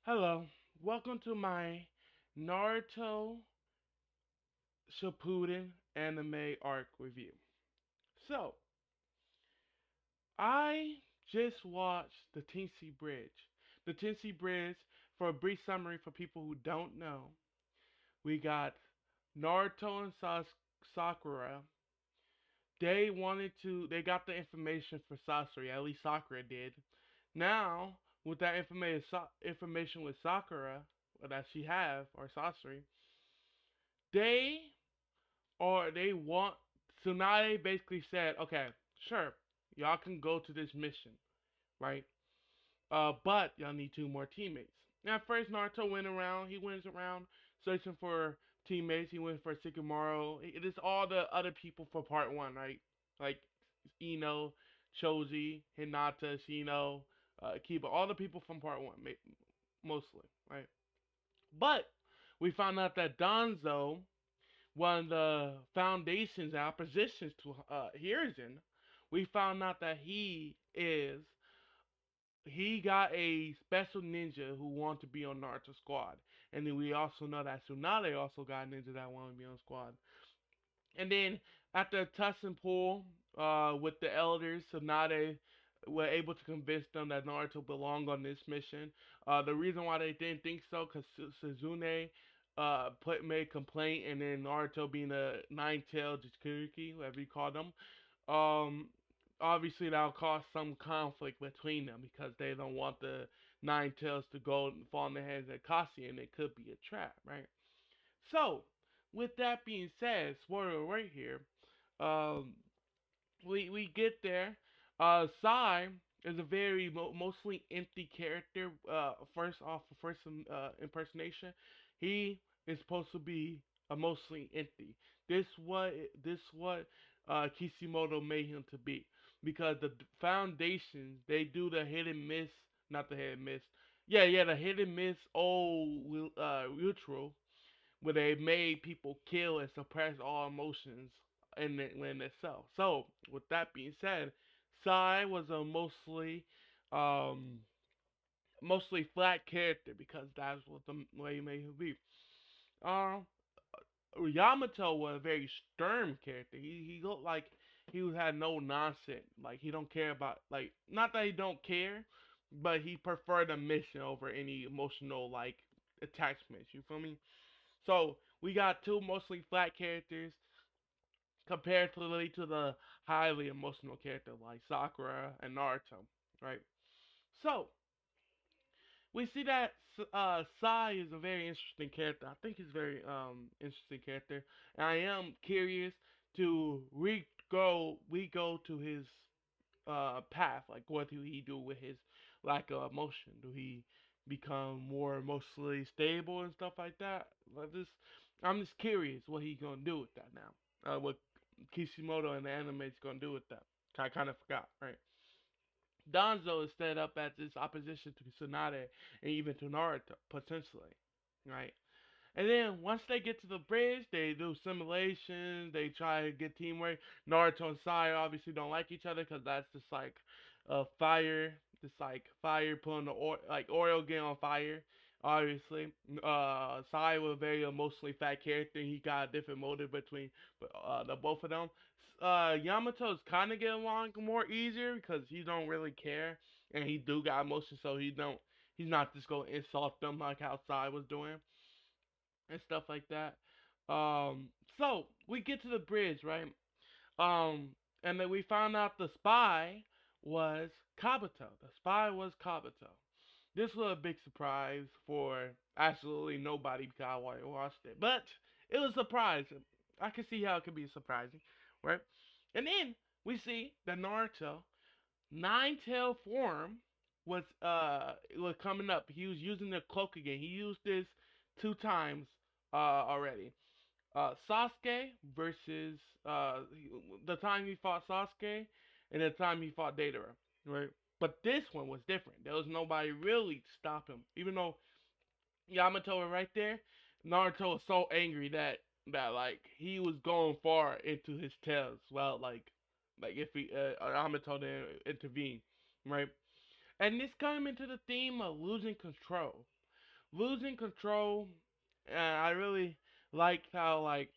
Hello, welcome to my Naruto Shippuden anime arc review. So, I just watched the Tenchi Bridge. The Tenchi Bridge, for a brief summary for people who don't know, we got Naruto and Sakura. They got the information for Sasori, at least Sakura did. Now, with that information with Sakura, that she have, or Sasori, they they want Tsunade basically said, okay, sure, y'all can go to this mission, right? But y'all need two more teammates. Now, at first, Naruto went around. He went around searching for teammates. He went for Shikamaru. It is all the other people for part one, right? Like Ino, Choji, Hinata, Shino, Kiba, all the people from part one, mostly, right? But we found out that Danzo, one of the foundations and oppositions to Hiruzen, we found out that he got a special ninja who wanted to be on Naruto squad. And then we also know that Tsunade also got a ninja that wanted to be on squad. And then after a tuss and pull with the elders, Tsunade were able to convince them that Naruto belonged on this mission. The reason why they didn't think so, because Suzune made a complaint, and then Naruto being a nine-tailed Jitsuki, whatever you call them, um, obviously that'll cause some conflict between them because they don't want the nine tails to go and fall in the hands of Kasi, and it could be a trap, right? So, with that being said, spoiler right here, um, we get there. Sai is a very mostly empty character. First off, first impersonation, he is supposed to be a mostly empty. This what this what Kishimoto made him to be because the foundations they do the hit and miss, not the hit and miss. Yeah, the hit and miss old neutral where they made people kill and suppress all emotions in itself. So, with that being said, Sai was a um, mostly flat character because that's what the way he made him be. Um, Yamato was a very stern character. He looked like he had no nonsense. Like he don't care about like not that he don't care, but he preferred a mission over any emotional like attachments. You feel me? So we got two mostly flat characters comparatively to the highly emotional character like Sakura and Naruto, right? So we see that Sai is a very interesting character. I think he's a very interesting character, and I am curious to we go to his path. Like, what do he do with his lack of emotion? Do he become more emotionally stable and stuff like that? I'm just curious what he's gonna do with that now. What Kishimoto and the anime is gonna do with that. I kind of forgot, right? Danzo is set up as this opposition to Tsunade and even to Naruto, potentially, right? And then once they get to the bridge, they do simulations. They try to get teamwork. Naruto and Sai obviously don't like each other because that's just like fire, just like fire putting the like oil getting on fire. Obviously, Sai was a very emotionally fat character. He got a different motive between the both of them. Yamato's kind of getting along more easier because he don't really care and he do got emotion, so he's not just gonna insult them like how Sai was doing and stuff like that. Um, so we get to the bridge, right? And then we found out the spy was Kabuto. The spy was Kabuto. This was a big surprise for absolutely nobody because I watched it, but it was surprising. I can see how it could be surprising, right? And then we see that Naruto nine tail form was coming up. He was using the cloak again. He used this two times already. Sasuke versus the time he fought Sasuke and the time he fought Deidara, right? But this one was different. There was nobody really to stop him. Even though Yamato was right there, Naruto was so angry that like he was going far into his tails. Well, like if he Yamato didn't intervene, right? And this coming into the theme of losing control. losing control. And I really liked how like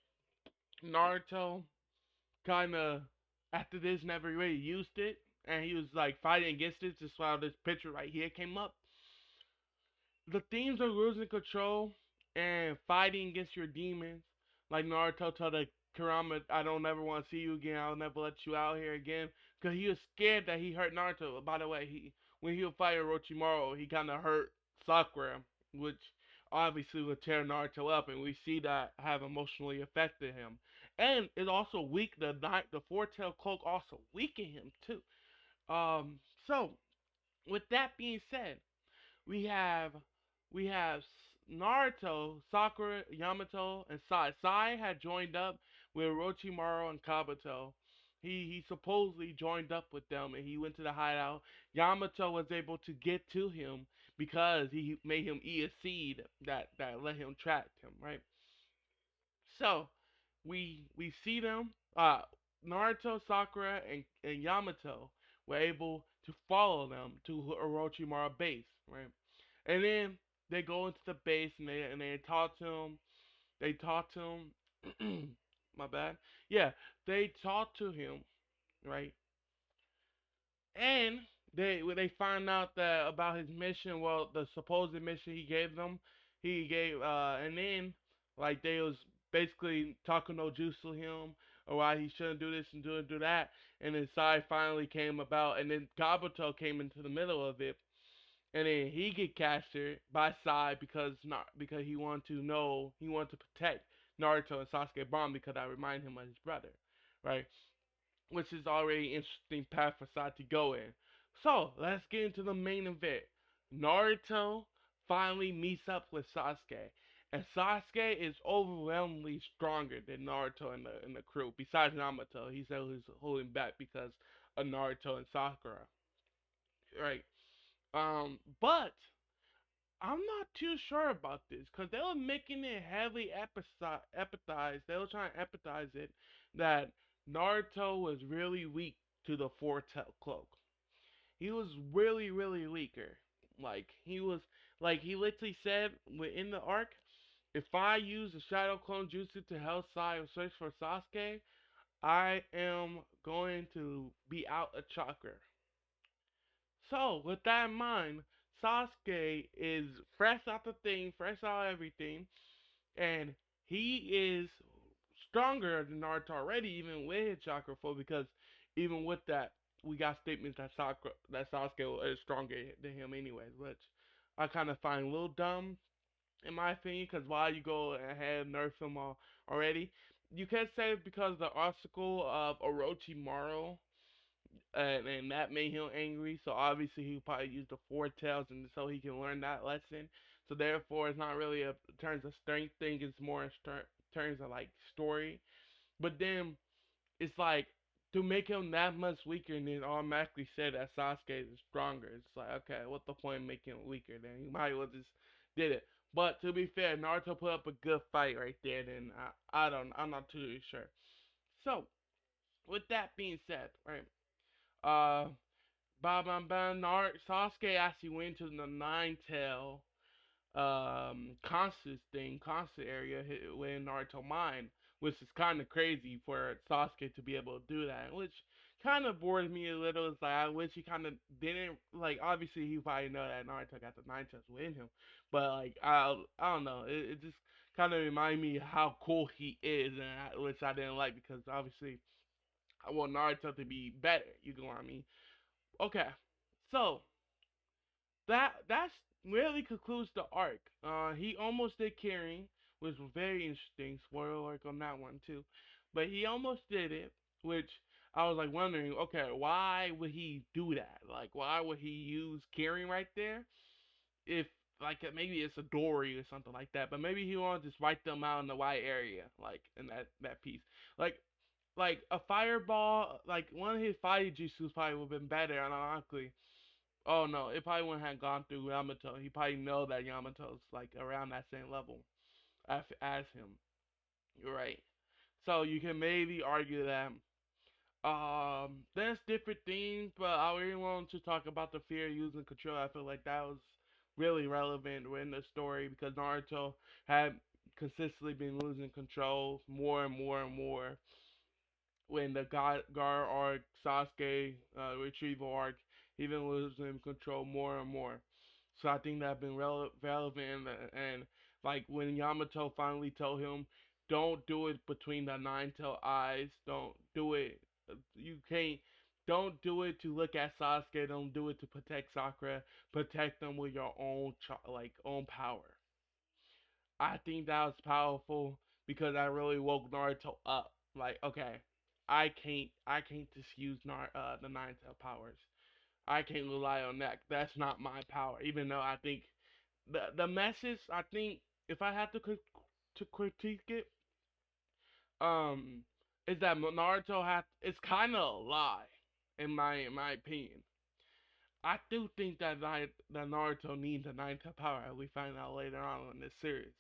Naruto kind of after this never really used it, and he was like fighting against it just while this picture right here came up. The themes of losing control and fighting against your demons, like Naruto told the Kurama, "I don't ever want to see you again. I'll never let you out here again," because he was scared that he hurt Naruto. By the way, he when he was fighting Orochimaru, he kind of hurt Sakura, which obviously would tear Naruto up, and we see that have emotionally affected him. And it also weak the four tail cloak also weakened him too. So with that being said, we have we have Naruto, Sakura, Yamato, and Sai. Sai had joined up with Orochimaru and Kabuto. He supposedly joined up with them and he went to the hideout. Yamato was able to get to him because he made him eat a seed that let him track him, right? So we see them. Naruto, Sakura, and Yamato were able to follow them to Orochimaru base, right? And then they go into the base and they talk to him. They talk to him. My bad. Yeah, they talk to him, right? And they find out that about his mission. Well, the supposed mission he gave them, he gave and then like they was basically talking no juice to him or why he shouldn't do this and do that. And then Sai finally came about, and then Kabuto came into the middle of it, and then he get captured by Sai because he wanted to protect Naruto and Sasuke bond because I remind him of his brother, right? Which is already an interesting path for Sai to go in. So let's get into the main event. Naruto finally meets up with Sasuke, and Sasuke is overwhelmingly stronger than Naruto and the crew. Besides Yamato, he's holding back because of Naruto and Sakura, right? But I'm not too sure about this because they were making it heavily empathized. They were trying to empathize it that Naruto was really weak to the four tail cloak. He was really, really weaker. He literally said within the arc, if I use the Shadow Clone Jutsu to help Sai search for Sasuke, I am going to be out of chakra. So, with that in mind, Sasuke is fresh out the thing, fresh out everything, and he is stronger than Naruto already, even with his chakra full, because even with that, we got statements that Sasuke is stronger than him anyways, which I kind of find a little dumb in my opinion, because why you go ahead and nerf him already? You can say it's because of the obstacle of Orochimaru and that made him angry. So obviously he probably used the four tails, and so he can learn that lesson. So therefore, it's not really a terms of strength thing. It's more in terms of like story. But then it's like to make him that much weaker, and then automatically say that Sasuke is stronger. It's like okay, what's the point of making him weaker? Then you might as well just did it. But to be fair, Naruto put up a good fight right there. Then I'm not too sure. So with that being said, right? Uh, Sasuke actually went to the Nine Tail constant area when Naruto mind, which is kind of crazy for Sasuke to be able to do that, which kind of bores me a little. It's like I wish he kind of didn't like. Obviously, he probably know that Naruto got the nine tails within him, but like I don't know. It just kind of remind me how cool he is, and which I didn't like because obviously I want Naruto to be better. You know what I mean? Okay, so that's really concludes the arc. He almost did carrying, which was very interesting. Spoiler alert on that one too, but he almost did it, which I was like wondering, okay, why would he do that? Like, why would he use carrying right there? If like maybe it's a dory or something like that, but maybe he want to just wipe them out in the white area, like in that piece, like. Like a fireball, like one of his fire jutsus probably would have been better, ironically. Oh no, it probably wouldn't have gone through Yamato. He probably know that Yamato's like around that same level as him. You're right. So you can maybe argue that there's different things, but I really wanted to talk about the fear of using control. I feel like that was really relevant in the story because Naruto had consistently been losing control more and more and more when the Gar arc, Sasuke retrieval arc, he been losing control more and more. So I think that been relevant and like when Yamato finally told him, don't do it between the nine tail eyes. Don't do it. You can't. Don't do it to look at Sasuke. Don't do it to protect Sakura. Protect them with your own own power. I think that was powerful because I really woke Naruto up. Like, okay, I can't just use the nine tail powers. I can't rely on that. That's not my power. Even though I think the message, I think if I had to critique it, um, is that Naruto has it's kind of a lie in my opinion. I do think that Naruto needs a nine tail power, as we find out later on in this series.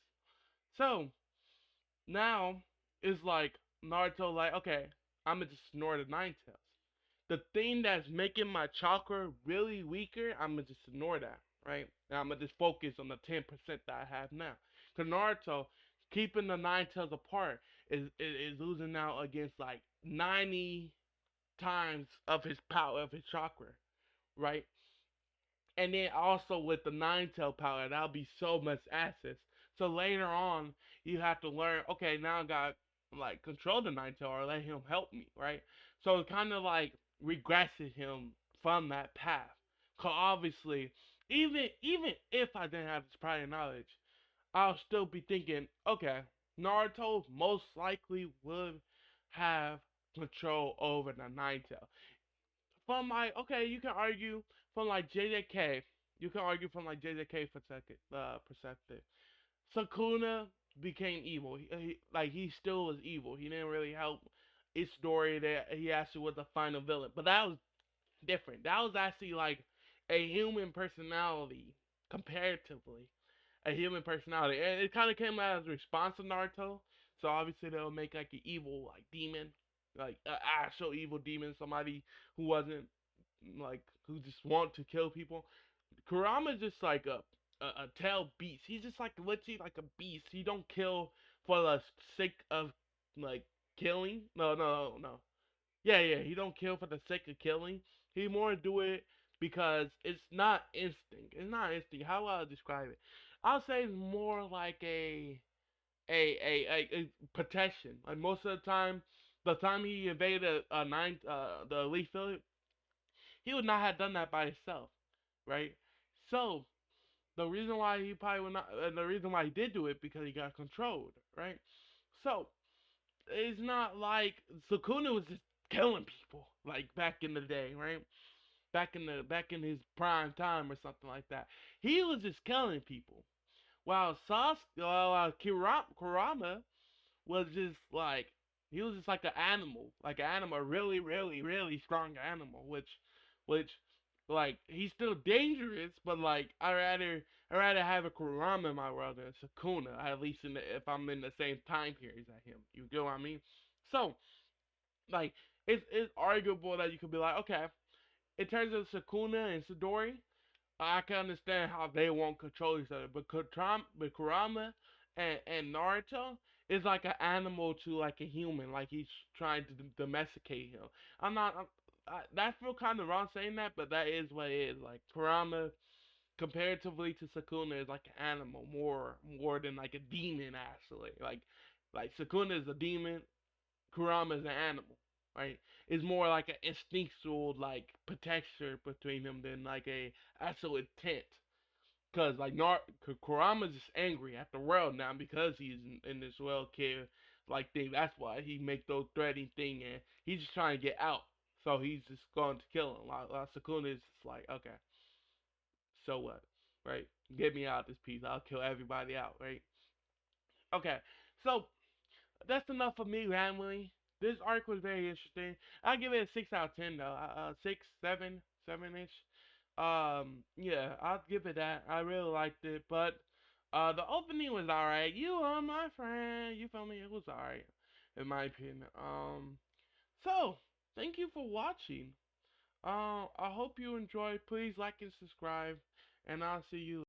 So now it's like Naruto like, okay, I'ma just ignore the nine tails. The thing that's making my chakra really weaker, I'ma just ignore that, right? And I'ma just focus on the 10% that I have now. Cause Naruto keeping the nine tails apart is losing out against like 90 times of his power of his chakra, right? And then also with the nine tail power, that'll be so much access. So later on, you have to learn. Okay, now I got like control the nine tail or let him help me, right? So it kind of like regresses him from that path. Cause obviously, even if I didn't have this prior knowledge, I'll still be thinking, okay, Naruto most likely would have control over the nine tail from like okay, you can argue from like JJK. You can argue from like JJK perspective. Sakuna became evil. Like he still was evil. He didn't really help its story that he actually was the final villain. But that was different. That was actually like a human personality comparatively. A human personality. And it kind of came out as a response to Naruto. So obviously they'll make like an evil like demon, like an actual evil demon, somebody who wasn't like who just want to kill people. Kurama's just like a tail beast. He's just like literally like a beast. He don't kill for the sake of like killing. No. Yeah, yeah. He don't kill for the sake of killing. He more do it because it's not instinct. It's not instinct. How will I describe it? I'll say it's more like a protection. Like most of the time he invaded the elite village, he would not have done that by himself, right? So the reason why he probably would not, and the reason why he did do it because he got controlled, right? So it's not like Sukuna was just killing people like back in the day, right? Back in his prime time or something like that. He was just killing people. Kurama was just like he was just like an animal, really, really, really strong animal, which like he's still dangerous, but like I rather have a Kurama in my world than a Sukuna, at least if I'm in the same time period as him. You get what I mean? So like it's arguable that you could be like, okay, in terms of Sukuna and Sidori, I can understand how they won't control each other, but Kurama and Naruto is like an animal to like a human, like he's trying to domesticate him. I'm not. That feel kind of wrong saying that, but that is what it is. Like Kurama, comparatively to Sukuna, is like an animal more than like a demon actually. Like Sukuna is a demon, Kurama is an animal, right? It's more like an instinctual like protection between them than like a actual intent. Cause like Kurama's just angry at the world now because he's in this world care like thing. That's why he make those threatening thing and he's just trying to get out. So he's just going to kill him. Like Sukuna is just like, okay, so what, right? Get me out of this piece. I'll kill everybody out, right? Okay, so that's enough for me rambling. This arc was very interesting. I'll give it a 6 out of 10 though. 6, 7, 7-ish. Yeah, I'll give it that. I really liked it, but the opening was alright. You are my friend. You feel me? It was alright, in my opinion. So thank you for watching. I hope you enjoyed. Please like and subscribe, and I'll see you.